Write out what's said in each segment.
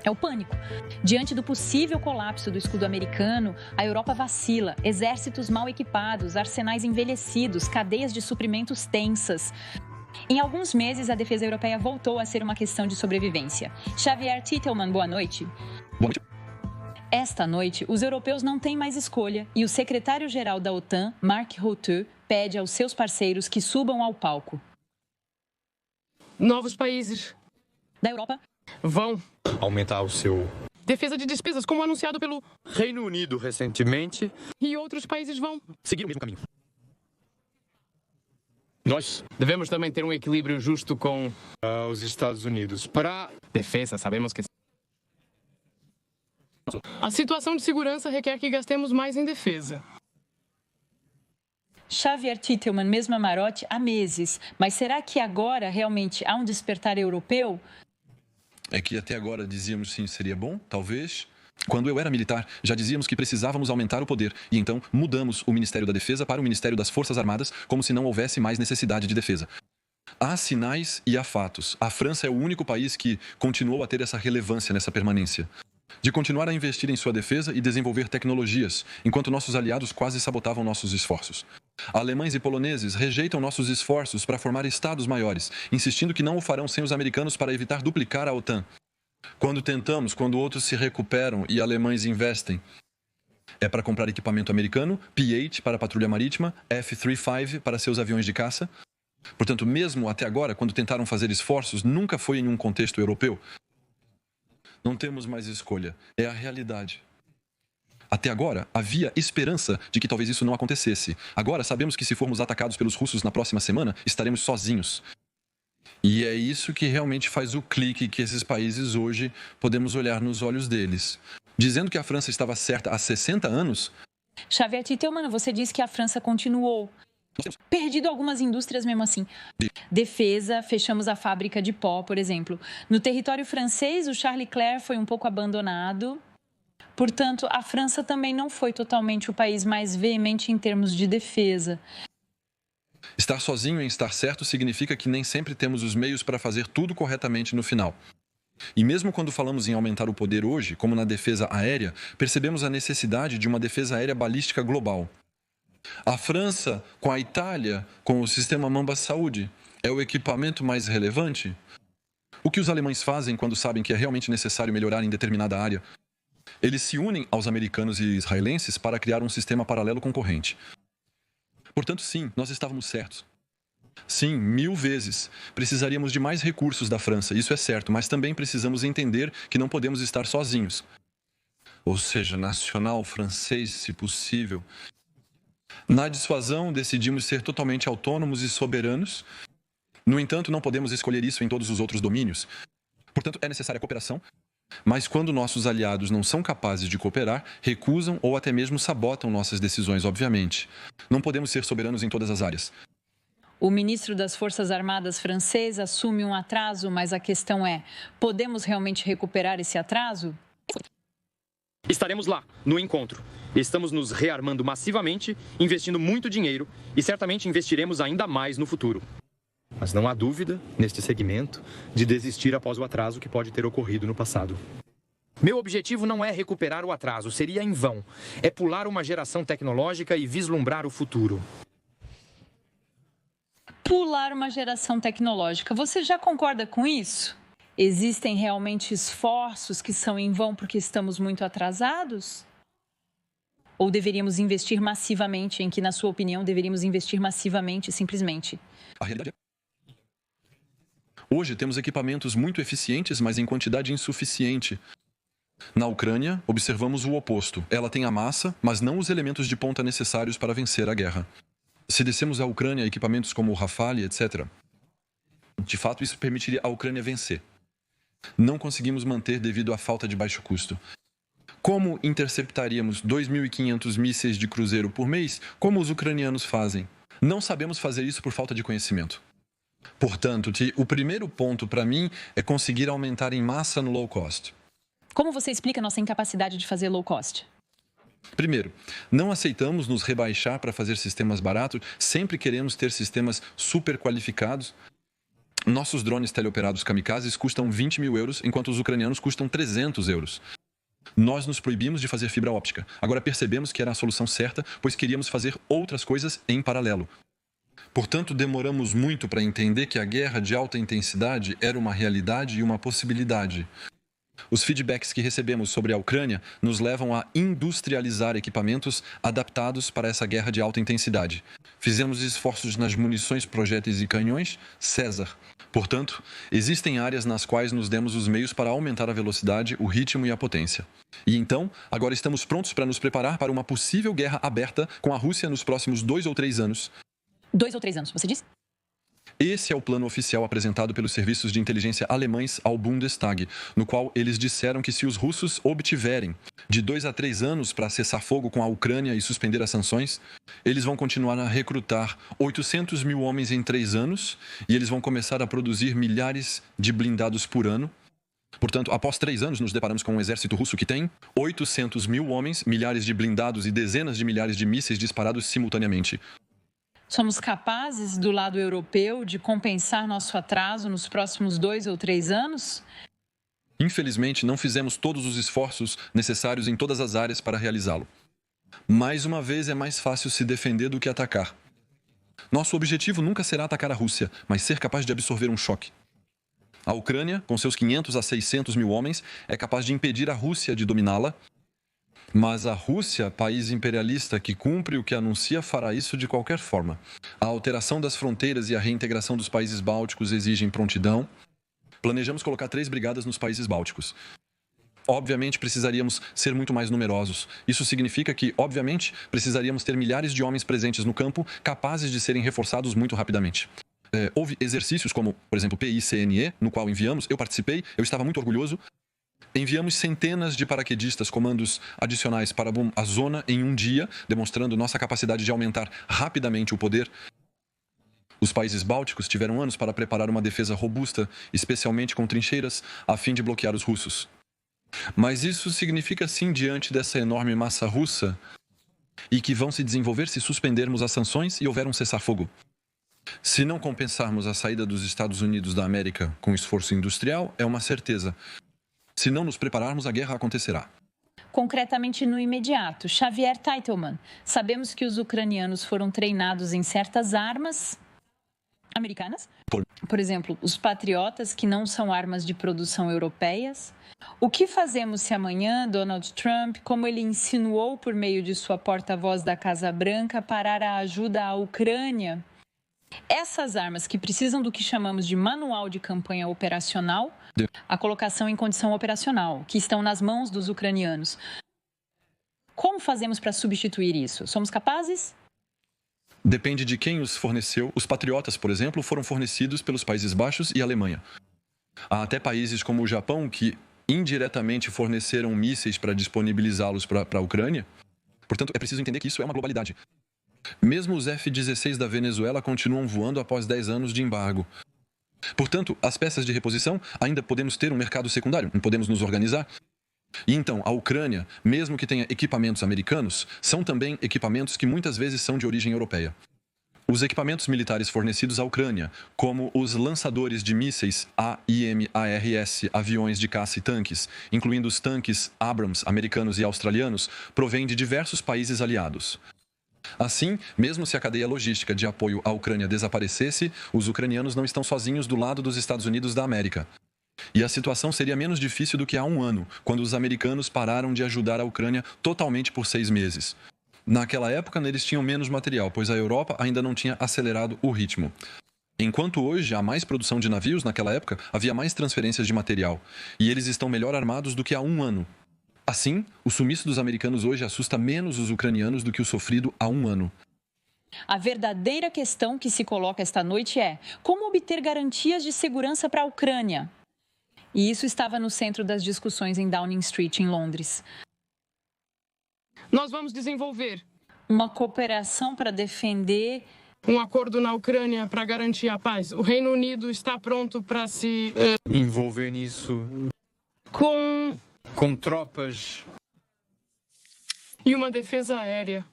É o pânico. Diante do possível colapso do escudo americano, a Europa vacila. Exércitos mal equipados, arsenais envelhecidos, cadeias de suprimentos tensas. Em alguns meses, a defesa europeia voltou a ser uma questão de sobrevivência. Xavier Titelman, boa noite. Boa noite. Esta noite, os europeus não têm mais escolha e o secretário-geral da OTAN, Mark Rutte, pede aos seus parceiros que subam ao palco. Novos países Da Europa vão aumentar o seu defesa de despesas, como anunciado pelo Reino Unido recentemente, e outros países vão. seguir o mesmo caminho. Nós, Devemos também ter um equilíbrio justo com os Estados Unidos, para defesa. Sabemos que a situação de segurança requer que gastemos mais em defesa. Xavier Titelman, mesmo Marotti, há meses. Mas será que agora realmente há um despertar europeu? É que até agora dizíamos sim, seria bom, talvez. Quando eu era militar, já dizíamos que precisávamos aumentar o poder. E então mudamos o Ministério da Defesa para o Ministério das Forças Armadas, como se não houvesse mais necessidade de defesa. Há sinais e há fatos. A França é o único país que continuou a ter essa relevância nessa permanência. De continuar a investir em sua defesa e desenvolver tecnologias, enquanto nossos aliados quase sabotavam nossos esforços. Alemães e poloneses rejeitam nossos esforços para formar estados maiores, insistindo que não o farão sem os americanos para evitar duplicar a OTAN. Quando outros se recuperam e alemães investem, é para comprar equipamento americano, P-8 para a patrulha marítima, F-35 para seus aviões de caça. Portanto, mesmo até agora, quando tentaram fazer esforços, nunca foi em um contexto europeu. Não temos mais escolha, é a realidade. Até agora, havia esperança de que talvez isso não acontecesse. Agora, sabemos que se formos atacados pelos russos na próxima semana, estaremos sozinhos. E é isso que realmente faz o clique que esses países hoje podemos olhar nos olhos deles. Dizendo que a França estava certa há 60 anos... Xavier Titelman, você disse que a França continuou. Perdido algumas indústrias mesmo assim. Defesa, fechamos a fábrica de pó, por exemplo. No território francês, o Charles Leclerc foi um pouco abandonado. Portanto, a França também não foi totalmente o país mais veemente em termos de defesa. Estar sozinho em estar certo significa que nem sempre temos os meios para fazer tudo corretamente no final. E mesmo quando falamos em aumentar o poder hoje, como na defesa aérea, percebemos a necessidade de uma defesa aérea balística global. A França, com a Itália, com o sistema Mamba Saúde, é o equipamento mais relevante? O que os alemães fazem quando sabem que é realmente necessário melhorar em determinada área? Eles se unem aos americanos e israelenses para criar um sistema paralelo concorrente. Portanto, sim, nós estávamos certos. Sim, 1000 vezes. Precisaríamos de mais recursos da França, isso é certo, mas também precisamos entender que não podemos estar sozinhos. Ou seja, nacional francês, se possível. Na dissuasão, decidimos ser totalmente autônomos e soberanos. No entanto, não podemos escolher isso em todos os outros domínios. Portanto, é necessária a cooperação. Mas quando nossos aliados não são capazes de cooperar, recusam ou até mesmo sabotam nossas decisões, obviamente. Não podemos ser soberanos em todas as áreas. O ministro das Forças Armadas francês assume um atraso, mas a questão é, podemos realmente recuperar esse atraso? Estaremos lá, no encontro. Estamos nos rearmando massivamente, investindo muito dinheiro e certamente investiremos ainda mais no futuro. Mas não há dúvida, neste segmento, de desistir após o atraso que pode ter ocorrido no passado. Meu objetivo não é recuperar o atraso, seria em vão. É pular uma geração tecnológica e vislumbrar o futuro. Pular uma geração tecnológica, você já concorda com isso? Existem realmente esforços que são em vão porque estamos muito atrasados? Ou deveríamos investir massivamente, em que, na sua opinião, deveríamos investir massivamente, simplesmente? A realidade é... Hoje temos equipamentos muito eficientes, mas em quantidade insuficiente. Na Ucrânia, observamos o oposto. Ela tem a massa, mas não os elementos de ponta necessários para vencer a guerra. Se dessemos à Ucrânia equipamentos como o Rafale, etc., de fato isso permitiria à Ucrânia vencer. Não conseguimos manter devido à falta de baixo custo. Como interceptaríamos 2.500 mísseis de cruzeiro por mês, como os ucranianos fazem? Não sabemos fazer isso por falta de conhecimento. Portanto, o primeiro ponto para mim é conseguir aumentar em massa no low cost. Como você explica a nossa incapacidade de fazer low cost? Primeiro, não aceitamos nos rebaixar para fazer sistemas baratos, sempre queremos ter sistemas super qualificados. Nossos drones teleoperados kamikazes custam 20 mil euros, enquanto os ucranianos custam 300 euros. Nós nos proibimos de fazer fibra óptica. Agora percebemos que era a solução certa, pois queríamos fazer outras coisas em paralelo. Portanto, demoramos muito para entender que a guerra de alta intensidade era uma realidade e uma possibilidade. Os feedbacks que recebemos sobre a Ucrânia nos levam a industrializar equipamentos adaptados para essa guerra de alta intensidade. Fizemos esforços nas munições, projéteis e canhões César. Portanto, existem áreas nas quais nos demos os meios para aumentar a velocidade, o ritmo e a potência. E então, agora estamos prontos para nos preparar para uma possível guerra aberta com a Rússia nos próximos 2 ou 3 anos. 2 ou 3 anos, você disse? Esse é o plano oficial apresentado pelos serviços de inteligência alemães ao Bundestag, no qual eles disseram que se os russos obtiverem de 2 a 3 anos para cessar fogo com a Ucrânia e suspender as sanções, eles vão continuar a recrutar 800 mil homens em 3 anos e eles vão começar a produzir milhares de blindados por ano. Portanto, após 3 anos, nos deparamos com um exército russo que tem 800 mil homens, milhares de blindados e dezenas de milhares de mísseis disparados simultaneamente. Somos capazes, do lado europeu, de compensar nosso atraso nos próximos 2 ou 3 anos? Infelizmente, não fizemos todos os esforços necessários em todas as áreas para realizá-lo. Mais uma vez, é mais fácil se defender do que atacar. Nosso objetivo nunca será atacar a Rússia, mas ser capaz de absorver um choque. A Ucrânia, com seus 500 a 600 mil homens, é capaz de impedir a Rússia de dominá-la. Mas a Rússia, país imperialista que cumpre o que anuncia, fará isso de qualquer forma. A alteração das fronteiras e a reintegração dos países bálticos exigem prontidão. Planejamos colocar 3 brigadas nos países bálticos. Obviamente, precisaríamos ser muito mais numerosos. Isso significa que, obviamente, precisaríamos ter milhares de homens presentes no campo, capazes de serem reforçados muito rapidamente. Houve exercícios como, por exemplo, PICNE, no qual enviamos, eu participei, eu estava muito orgulhoso. Enviamos centenas de paraquedistas, comandos adicionais para a zona em um dia, demonstrando nossa capacidade de aumentar rapidamente o poder. Os países bálticos tiveram anos para preparar uma defesa robusta, especialmente com trincheiras, a fim de bloquear os russos. Mas isso significa sim, diante dessa enorme massa russa, e que vão se desenvolver se suspendermos as sanções e houver um cessar-fogo. Se não compensarmos a saída dos Estados Unidos da América com esforço industrial, é uma certeza. Se não nos prepararmos, a guerra acontecerá. Concretamente, no imediato, Xavier Teitelman, sabemos que os ucranianos foram treinados em certas armas americanas. Por exemplo, os patriotas, que não são armas de produção europeias. O que fazemos se amanhã Donald Trump, como ele insinuou por meio de sua porta-voz da Casa Branca, parar a ajuda à Ucrânia? Essas armas que precisam do que chamamos de manual de campanha operacional, a colocação em condição operacional, que estão nas mãos dos ucranianos. Como fazemos para substituir isso? Somos capazes? Depende de quem os forneceu. Os patriotas, por exemplo, foram fornecidos pelos Países Baixos e Alemanha. Há até países como o Japão que indiretamente forneceram mísseis para disponibilizá-los para a Ucrânia. Portanto, é preciso entender que isso é uma globalidade. Mesmo os F-16 da Venezuela continuam voando após 10 anos de embargo. Portanto, as peças de reposição ainda podemos ter um mercado secundário, podemos nos organizar. E então, a Ucrânia, mesmo que tenha equipamentos americanos, são também equipamentos que muitas vezes são de origem europeia. Os equipamentos militares fornecidos à Ucrânia, como os lançadores de mísseis AIM-ARS, aviões de caça e tanques, incluindo os tanques Abrams americanos e australianos, provêm de diversos países aliados. Assim, mesmo se a cadeia logística de apoio à Ucrânia desaparecesse, os ucranianos não estão sozinhos do lado dos Estados Unidos da América. E a situação seria menos difícil do que há um ano, quando os americanos pararam de ajudar a Ucrânia totalmente por 6 meses. Naquela época, eles tinham menos material, pois a Europa ainda não tinha acelerado o ritmo. Enquanto hoje há mais produção de navios, naquela época havia mais transferências de material. E eles estão melhor armados do que há um ano. Assim, o sumiço dos americanos hoje assusta menos os ucranianos do que o sofrido há um ano. A verdadeira questão que se coloca esta noite é: como obter garantias de segurança para a Ucrânia? E isso estava no centro das discussões em Downing Street, em Londres. Nós vamos desenvolver uma cooperação para defender um acordo na Ucrânia para garantir a paz. O Reino Unido está pronto para se envolver nisso com tropas e uma defesa aérea.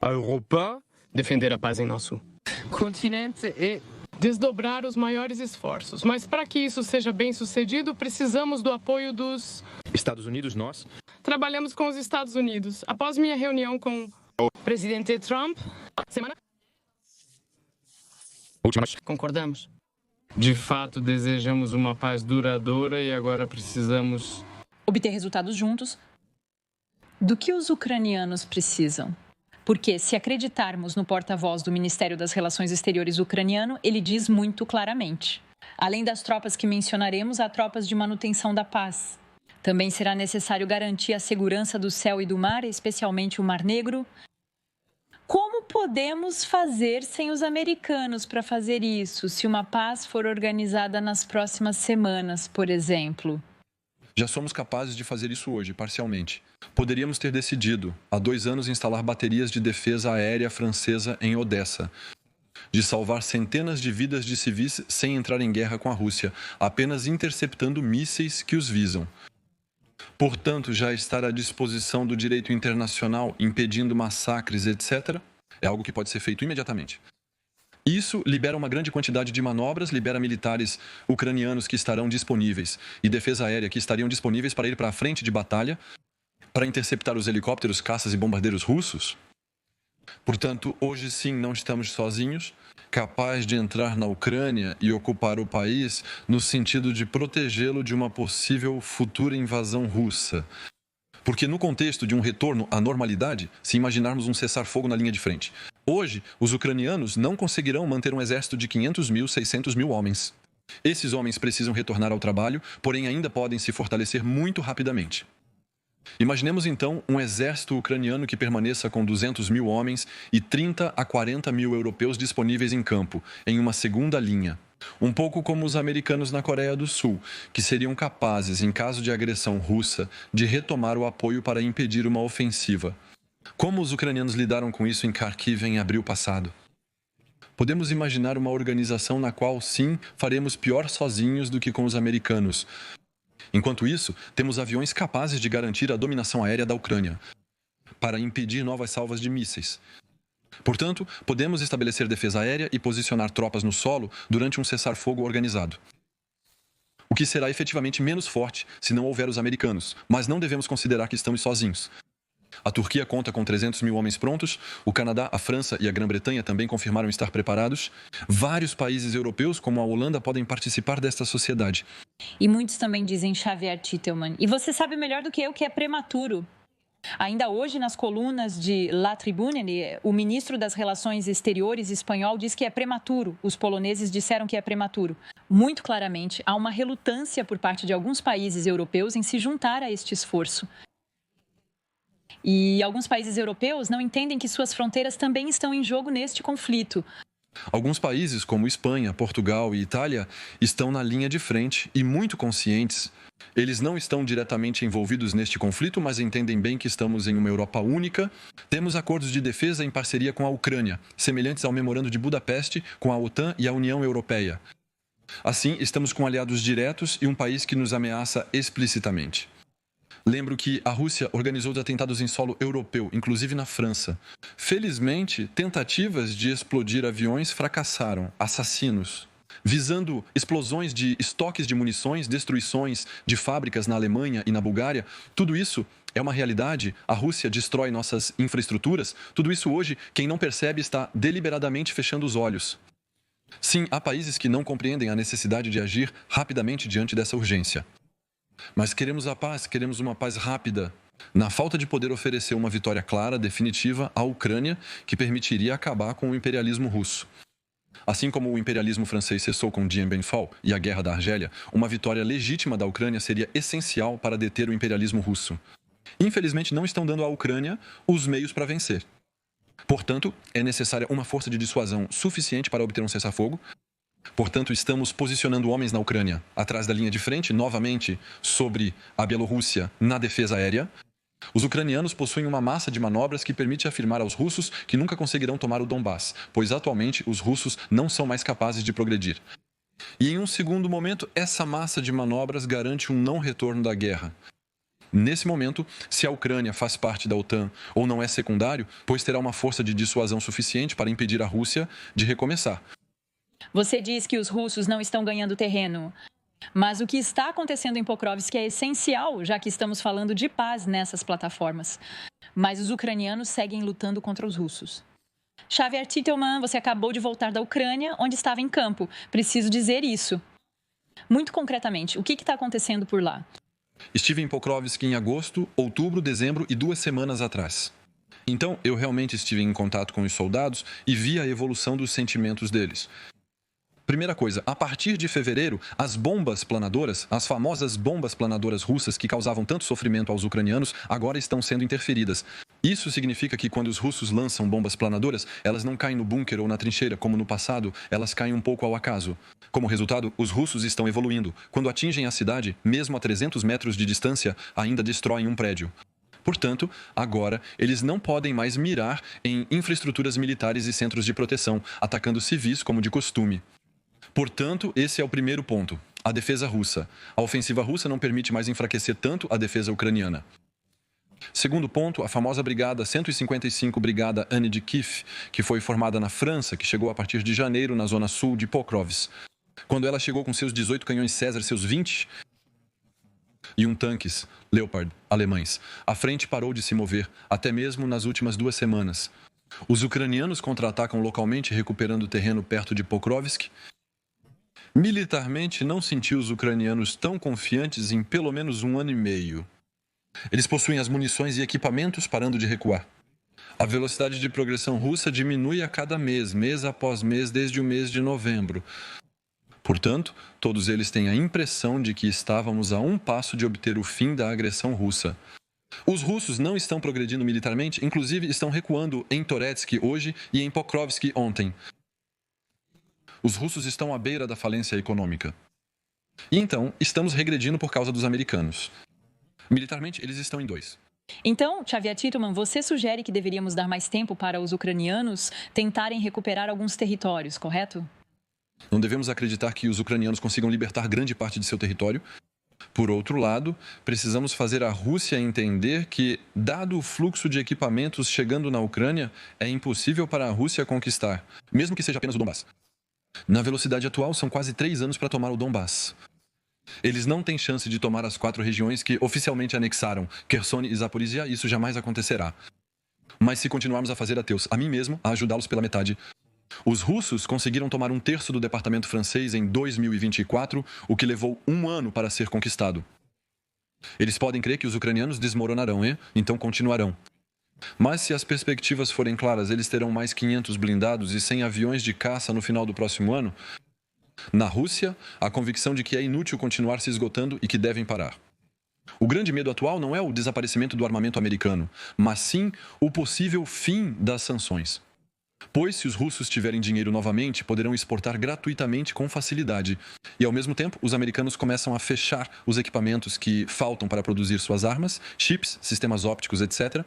A Europa Defender a paz em nosso continente é desdobrar os maiores esforços. Mas para que isso seja bem sucedido, precisamos do apoio dos Estados Unidos, nós trabalhamos com os Estados Unidos. Após minha reunião com o presidente Trump, concordamos. De fato, desejamos uma paz duradoura e agora precisamos obter resultados juntos. Do que os ucranianos precisam? Porque, se acreditarmos no porta-voz do Ministério das Relações Exteriores ucraniano, ele diz muito claramente. Além das tropas que mencionaremos, há tropas de manutenção da paz. Também será necessário garantir a segurança do céu e do mar, especialmente o Mar Negro. Como podemos fazer sem os americanos para fazer isso, se uma paz for organizada nas próximas semanas, por exemplo? Já somos capazes de fazer isso hoje, parcialmente. Poderíamos ter decidido, há 2 anos, instalar baterias de defesa aérea francesa em Odessa, de salvar centenas de vidas de civis sem entrar em guerra com a Rússia, apenas interceptando mísseis que os visam. Portanto, já estar à disposição do direito internacional, impedindo massacres, etc., é algo que pode ser feito imediatamente. Isso libera uma grande quantidade de manobras, libera militares ucranianos que estarão disponíveis e defesa aérea que estariam disponíveis para ir para a frente de batalha, para interceptar os helicópteros, caças e bombardeiros russos. Portanto, hoje sim não estamos sozinhos, capaz de entrar na Ucrânia e ocupar o país no sentido de protegê-lo de uma possível futura invasão russa. Porque no contexto de um retorno à normalidade, se imaginarmos um cessar-fogo na linha de frente, hoje os ucranianos não conseguirão manter um exército de 500 mil, 600 mil homens. Esses homens precisam retornar ao trabalho, porém ainda podem se fortalecer muito rapidamente. Imaginemos então um exército ucraniano que permaneça com 200 mil homens e 30 a 40 mil europeus disponíveis em campo, em uma segunda linha. Um pouco como os americanos na Coreia do Sul, que seriam capazes, em caso de agressão russa, de retomar o apoio para impedir uma ofensiva. Como os ucranianos lidaram com isso em Kharkiv em abril passado? Podemos imaginar uma organização na qual, sim, faremos pior sozinhos do que com os americanos. Enquanto isso, temos aviões capazes de garantir a dominação aérea da Ucrânia, para impedir novas salvas de mísseis. Portanto, podemos estabelecer defesa aérea e posicionar tropas no solo durante um cessar-fogo organizado. O que será efetivamente menos forte se não houver os americanos, mas não devemos considerar que estamos sozinhos. A Turquia conta com 300 mil homens prontos, o Canadá, a França e a Grã-Bretanha também confirmaram estar preparados. Vários países europeus, como a Holanda, podem participar desta sociedade. E muitos também dizem Xavier Titelman. E você sabe melhor do que eu que é prematuro. Ainda hoje, nas colunas de La Tribune, o ministro das Relações Exteriores espanhol diz que é prematuro. Os poloneses disseram que é prematuro. Muito claramente, há uma relutância por parte de alguns países europeus em se juntar a este esforço. E alguns países europeus não entendem que suas fronteiras também estão em jogo neste conflito. Alguns países, como Espanha, Portugal e Itália, estão na linha de frente e muito conscientes. Eles não estão diretamente envolvidos neste conflito, mas entendem bem que estamos em uma Europa única. Temos acordos de defesa em parceria com a Ucrânia, semelhantes ao Memorando de Budapeste com a OTAN e a União Europeia. Assim, estamos com aliados diretos e um país que nos ameaça explicitamente. Lembro que a Rússia organizou atentados em solo europeu, inclusive na França. Felizmente, tentativas de explodir aviões fracassaram, assassinos. Visando explosões de estoques de munições, destruições de fábricas na Alemanha e na Bulgária, tudo isso é uma realidade. A Rússia destrói nossas infraestruturas. Tudo isso hoje, quem não percebe está deliberadamente fechando os olhos. Sim, há países que não compreendem a necessidade de agir rapidamente diante dessa urgência. Mas queremos a paz, queremos uma paz rápida. Na falta de poder oferecer uma vitória clara, definitiva à Ucrânia, que permitiria acabar com o imperialismo russo. Assim como o imperialismo francês cessou com Dien Bien Phu e a Guerra da Argélia, uma vitória legítima da Ucrânia seria essencial para deter o imperialismo russo. Infelizmente, não estão dando à Ucrânia os meios para vencer. Portanto, é necessária uma força de dissuasão suficiente para obter um cessar-fogo. Portanto, estamos posicionando homens na Ucrânia, atrás da linha de frente, novamente, sobre a Bielorrússia, na defesa aérea. Os ucranianos possuem uma massa de manobras que permite afirmar aos russos que nunca conseguirão tomar o Donbass, pois atualmente os russos não são mais capazes de progredir. E em um segundo momento, essa massa de manobras garante um não retorno da guerra. Nesse momento, se a Ucrânia faz parte da OTAN ou não é secundário, pois terá uma força de dissuasão suficiente para impedir a Rússia de recomeçar. Você diz que os russos não estão ganhando terreno. Mas o que está acontecendo em Pokrovsk é essencial, já que estamos falando de paz nessas plataformas. Mas os ucranianos seguem lutando contra os russos. Xavier Titelman, você acabou de voltar da Ucrânia, onde estava em campo. Preciso dizer isso. Muito concretamente, o que está acontecendo por lá? Estive em Pokrovsk em agosto, outubro, dezembro e 2 semanas atrás. Então, eu realmente estive em contato com os soldados e vi a evolução dos sentimentos deles. Primeira coisa, a partir de fevereiro, as bombas planadoras, as famosas bombas planadoras russas que causavam tanto sofrimento aos ucranianos, agora estão sendo interferidas. Isso significa que quando os russos lançam bombas planadoras, elas não caem no bunker ou na trincheira, como no passado, elas caem um pouco ao acaso. Como resultado, os russos estão evoluindo. Quando atingem a cidade, mesmo a 300 metros de distância, ainda destroem um prédio. Portanto, agora, eles não podem mais mirar em infraestruturas militares e centros de proteção, atacando civis como de costume. Portanto, esse é o primeiro ponto, a defesa russa. A ofensiva russa não permite mais enfraquecer tanto a defesa ucraniana. Segundo ponto, a famosa Brigada 155 Brigada Anne de Kiev, que foi formada na França, que chegou a partir de janeiro na zona sul de Pokrovsk. Quando ela chegou com seus 18 canhões César, seus 20 e tanques Leopard alemães, a frente parou de se mover, até mesmo nas últimas 2 semanas. Os ucranianos contra-atacam localmente, recuperando terreno perto de Pokrovsk. Militarmente, não senti os ucranianos tão confiantes em pelo menos 1 ano e meio. Eles possuem as munições e equipamentos parando de recuar. A velocidade de progressão russa diminui a cada mês, mês após mês, desde o mês de novembro. Portanto, todos eles têm a impressão de que estávamos a um passo de obter o fim da agressão russa. Os russos não estão progredindo militarmente, inclusive estão recuando em Torezk hoje e em Pokrovsk ontem. Os russos estão à beira da falência econômica. E então, estamos regredindo por causa dos americanos. Militarmente, eles estão em 2. Então, Xavier Titelman, você sugere que deveríamos dar mais tempo para os ucranianos tentarem recuperar alguns territórios, correto? Não devemos acreditar que os ucranianos consigam libertar grande parte de seu território. Por outro lado, precisamos fazer a Rússia entender que, dado o fluxo de equipamentos chegando na Ucrânia, é impossível para a Rússia conquistar, mesmo que seja apenas o Donbass. Na velocidade atual, são quase 3 anos para tomar o Donbass. Eles não têm chance de tomar as 4 regiões que oficialmente anexaram, Kherson e Zaporizhia, isso jamais acontecerá. Mas se continuarmos a fazer ateus a mim mesmo, a ajudá-los pela metade. Os russos conseguiram tomar 1/3 do departamento francês em 2024, o que levou 1 ano para ser conquistado. Eles podem crer que os ucranianos desmoronarão e, então, continuarão. Mas se as perspectivas forem claras, eles terão mais 500 blindados e 100 aviões de caça no final do próximo ano. Na Rússia, a convicção de que é inútil continuar se esgotando e que devem parar. O grande medo atual não é o desaparecimento do armamento americano, mas sim o possível fim das sanções. Pois, se os russos tiverem dinheiro novamente, poderão exportar gratuitamente com facilidade. E, ao mesmo tempo, os americanos começam a fechar os equipamentos que faltam para produzir suas armas, chips, sistemas ópticos, etc.,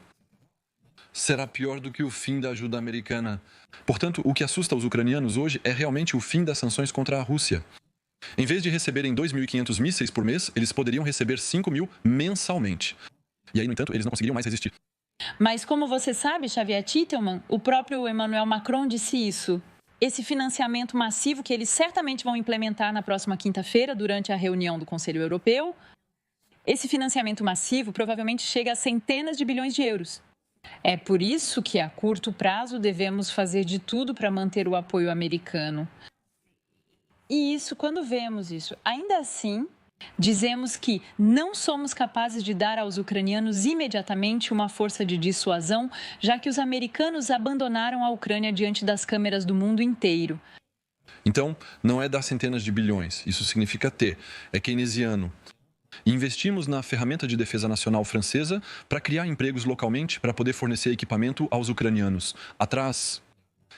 será pior do que o fim da ajuda americana. Portanto, o que assusta os ucranianos hoje é realmente o fim das sanções contra a Rússia. Em vez de receberem 2.500 mísseis por mês, eles poderiam receber 5.000 mensalmente. E aí, no entanto, eles não conseguiriam mais resistir. Mas como você sabe, Xavier Titelman, o próprio Emmanuel Macron disse isso. Esse financiamento massivo que eles certamente vão implementar na próxima quinta-feira, durante a reunião do Conselho Europeu, esse financiamento massivo provavelmente chega a centenas de bilhões de euros. É por isso que, a curto prazo, devemos fazer de tudo para manter o apoio americano. E isso, quando vemos isso, ainda assim, dizemos que não somos capazes de dar aos ucranianos imediatamente uma força de dissuasão, já que os americanos abandonaram a Ucrânia diante das câmeras do mundo inteiro. Então, não é dar centenas de bilhões, isso significa ter, é keynesiano. Investimos na ferramenta de defesa nacional francesa para criar empregos localmente para poder fornecer equipamento aos ucranianos. Atrás.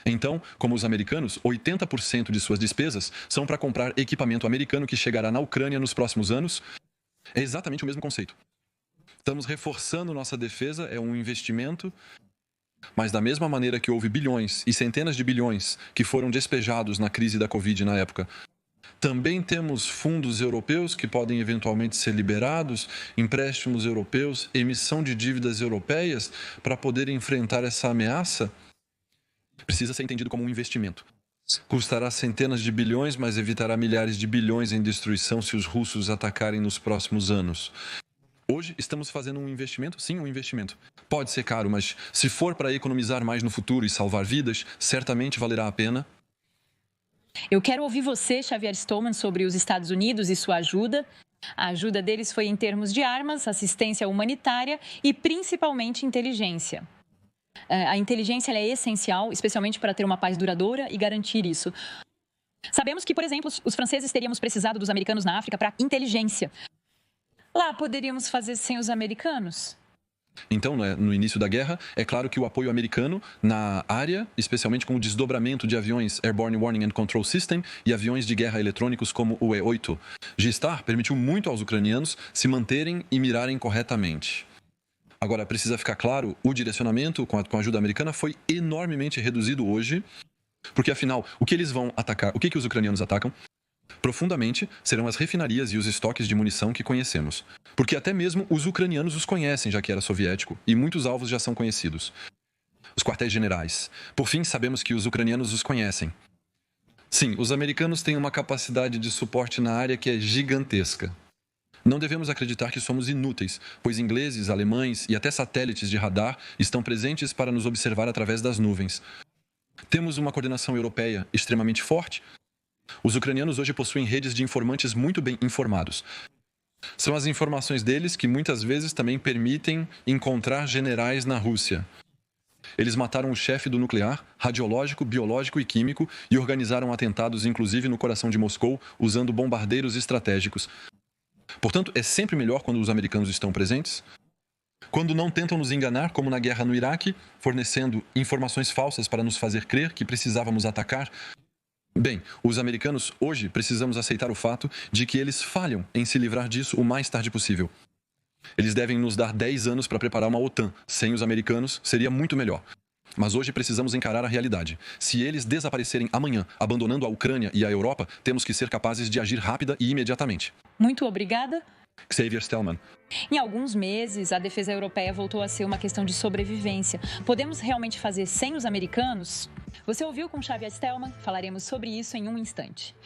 Então, como os americanos, 80% de suas despesas são para comprar equipamento americano que chegará na Ucrânia nos próximos anos. É exatamente o mesmo conceito. Estamos reforçando nossa defesa, é um investimento, mas da mesma maneira que houve bilhões e centenas de bilhões que foram despejados na crise da Covid na época, também temos fundos europeus que podem eventualmente ser liberados, empréstimos europeus, emissão de dívidas europeias para poder enfrentar essa ameaça. Precisa ser entendido como um investimento. Custará centenas de bilhões, mas evitará milhares de bilhões em destruição se os russos atacarem nos próximos anos. Hoje estamos fazendo um investimento? Sim, um investimento. Pode ser caro, mas se for para economizar mais no futuro e salvar vidas, certamente valerá a pena. Eu quero ouvir você, Xavier Stolman, sobre os Estados Unidos e sua ajuda. A ajuda deles foi em termos de armas, assistência humanitária e principalmente inteligência. A inteligência é essencial, especialmente para ter uma paz duradoura e garantir isso. Sabemos que, por exemplo, os franceses teríamos precisado dos americanos na África para inteligência. Lá poderíamos fazer sem os americanos? Então, no início da guerra, é claro que o apoio americano na área, especialmente com o desdobramento de aviões Airborne Warning and Control System e aviões de guerra eletrônicos como o E-8, G-STAR, permitiu muito aos ucranianos se manterem e mirarem corretamente. Agora, precisa ficar claro, o direcionamento com a ajuda americana foi enormemente reduzido hoje, porque afinal, o que eles vão atacar, o que os ucranianos atacam? Profundamente serão as refinarias e os estoques de munição que conhecemos. Porque até mesmo os ucranianos os conhecem, já que era soviético, e muitos alvos já são conhecidos. Os quartéis generais. Por fim, sabemos que os ucranianos os conhecem. Sim, os americanos têm uma capacidade de suporte na área que é gigantesca. Não devemos acreditar que somos inúteis, pois ingleses, alemães e até satélites de radar estão presentes para nos observar através das nuvens. Temos uma coordenação europeia extremamente forte. Os ucranianos hoje possuem redes de informantes muito bem informados. São as informações deles que muitas vezes também permitem encontrar generais na Rússia. Eles mataram o chefe do nuclear, radiológico, biológico e químico e organizaram atentados inclusive no coração de Moscou usando bombardeiros estratégicos. Portanto, é sempre melhor quando os americanos estão presentes. Quando não tentam nos enganar, como na guerra no Iraque, fornecendo informações falsas para nos fazer crer que precisávamos atacar. Bem, os americanos hoje precisamos aceitar o fato de que eles falham em se livrar disso o mais tarde possível. Eles devem nos dar 10 anos para preparar uma OTAN. Sem os americanos, seria muito melhor. Mas hoje precisamos encarar a realidade. Se eles desaparecerem amanhã, abandonando a Ucrânia e a Europa, temos que ser capazes de agir rápida e imediatamente. Muito obrigada. Xavier Stolman. Em alguns meses, a defesa europeia voltou a ser uma questão de sobrevivência. Podemos realmente fazer sem os americanos? Você ouviu com Xavier Stolman? Falaremos sobre isso em um instante.